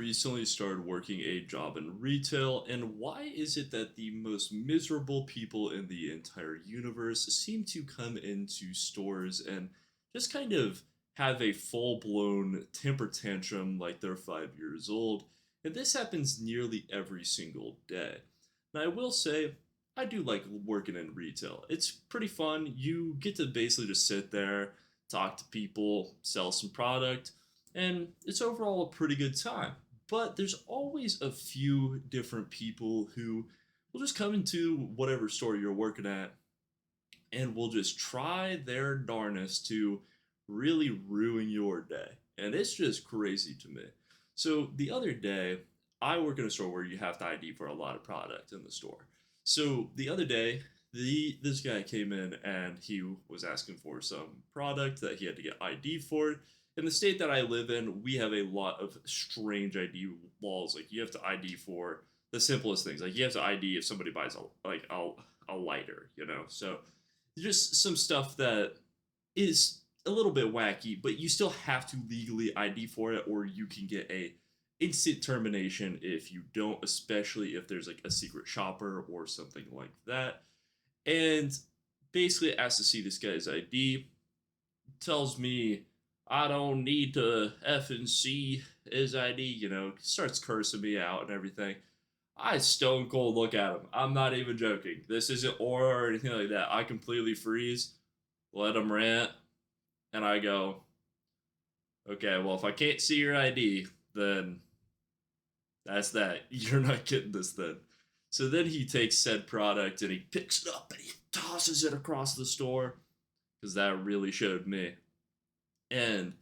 recently started working a job in retail, and why is it that the most miserable people in the entire universe seem to come into stores and just kind of have a full blown temper tantrum like they're 5 years old? And this happens nearly every single day. Now, I will say, I do like working in retail. It's pretty fun. You get to basically just sit there, talk to people, sell some product, and it's overall a pretty good time. But there's always a few different people who will just come into whatever store you're working at and will just try their darnest to really ruin your day. And it's just crazy to me. So the other day, I work in a store where you have to ID for a lot of product in the store. So the other day, this guy came in and he was asking for some product that he had to get ID for. In the state that I live in, we have a lot of strange ID laws. Like you have to ID for the simplest things. Like you have to ID if somebody buys a lighter, you know. So just some stuff that is a little bit wacky, but you still have to legally ID for it, or you can get a instant termination if you don't, especially if there's like a secret shopper or something like that. And basically asks to see this guy's ID, tells me I don't need to F and see his ID, starts cursing me out and everything. I stone cold look at him. I'm not even joking. This isn't or anything like that. I completely freeze, let him rant, and I go, okay, well, if I can't see your ID, then that's that. You're not getting this then. So then he takes said product and he picks it up and he tosses it across the store because that really showed me. And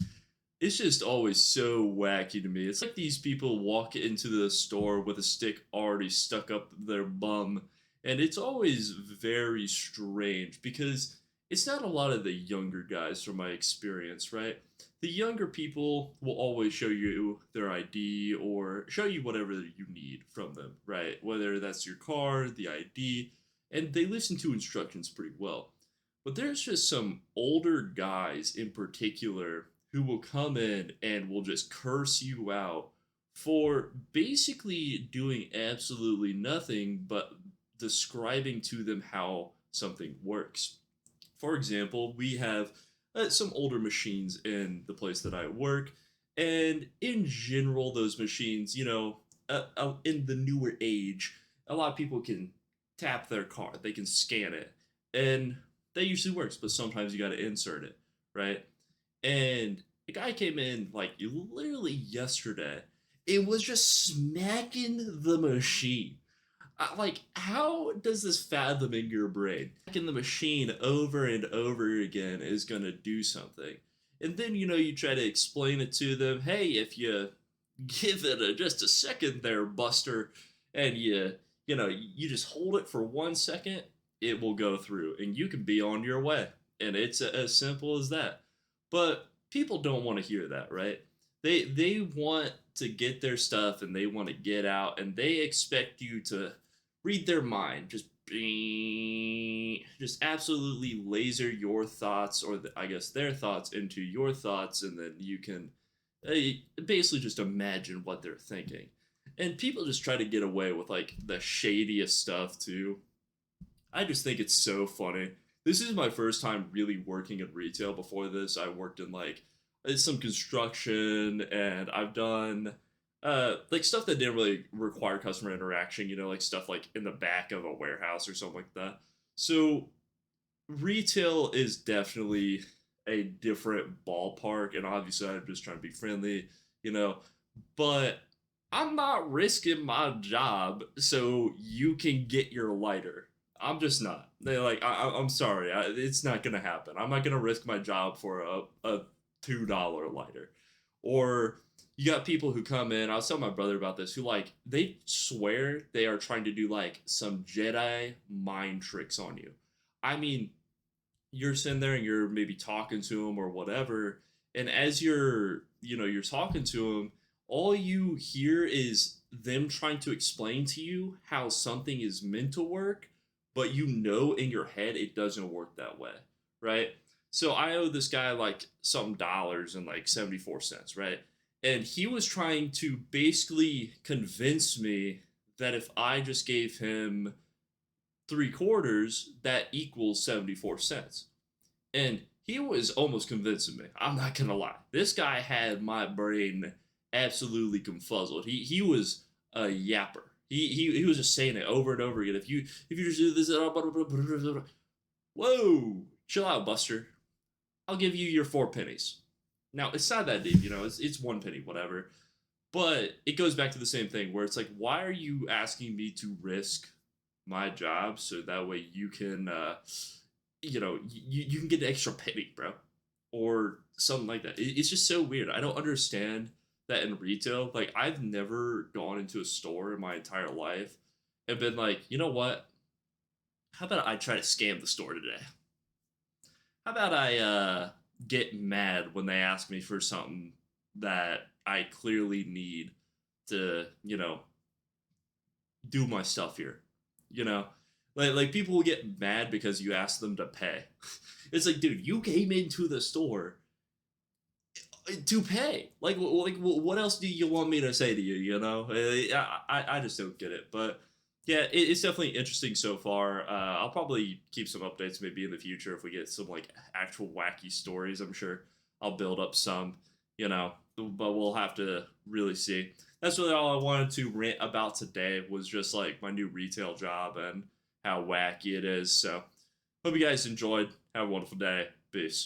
it's just always so wacky to me. It's like these people walk into the store with a stick already stuck up their bum. And it's always very strange because it's not a lot of the younger guys from my experience, right? The younger people will always show you their ID or show you whatever you need from them, right? Whether that's your card, the ID, and they listen to instructions pretty well. But there's just some older guys in particular who will come in and will just curse you out for basically doing absolutely nothing but describing to them how something works. For example, we have some older machines in the place that I work, and in general, those machines, in the newer age, a lot of people can tap their card, they can scan it, and that usually works, but sometimes you got to insert it, right? And a guy came in like literally yesterday. It was just smacking the machine. Like, how does this fathom in your brain? Smacking the machine over and over again is gonna do something, and then you try to explain it to them. Hey, if you give it just a second there, Buster, and you just hold it for 1 second, it will go through, and you can be on your way. And it's as simple as that. But people don't want to hear that, right? They want to get their stuff and they want to get out and they expect you to read their mind, just absolutely laser your thoughts or I guess their thoughts into your thoughts, and then you can uh, basically just imagine what they're thinking. And people just try to get away with like the shadiest stuff too. I just think it's so funny. This is my first time really working in retail. Before this, I worked in like some construction, and I've done like stuff that didn't really require customer interaction, like stuff like in the back of a warehouse or something like that. So retail is definitely a different ballpark, and obviously I'm just trying to be friendly, you know, but I'm not risking my job so you can get your lighter. I'm just not. They like I'm sorry, it's not gonna happen. I'm not gonna risk my job for a $2 lighter. Or you got people who come in. I was telling my brother about this. Who like they swear they are trying to do like some Jedi mind tricks on you. I mean, you're sitting there and you're maybe talking to them or whatever, and as you're talking to them, all you hear is them trying to explain to you how something is meant to work, but in your head it doesn't work that way, right? So I owe this guy like some dollars and like 74 cents, right? And he was trying to basically convince me that if I just gave him 3 quarters, that equals 74 cents. And he was almost convincing me. I'm not gonna lie. This guy had my brain absolutely confuzzled. He was a yapper. He was just saying it over and over again. If you just do this, whoa, chill out, Buster. I'll give you your 4 pennies. Now it's not that deep, it's 1 penny, whatever. But it goes back to the same thing where it's like, why are you asking me to risk my job so that way you can, you can get an extra penny, bro, or something like that. It's just so weird. I don't understand that in retail. Like, I've never gone into a store in my entire life and been like, you know what? How about I try to scam the store today? How about I get mad when they ask me for something that I clearly need to, do my stuff here. You know, like people will get mad because you ask them to pay. It's like, dude, you came into the store to pay. Like, what else do you want me to say to you? I just don't get it. But yeah, it's definitely interesting so far. I'll probably keep some updates maybe in the future if we get some like actual wacky stories. I'm sure I'll build up some, but we'll have to really see. That's really all I wanted to rant about today was just like my new retail job and how wacky it is. So hope you guys enjoyed. Have a wonderful day. Peace.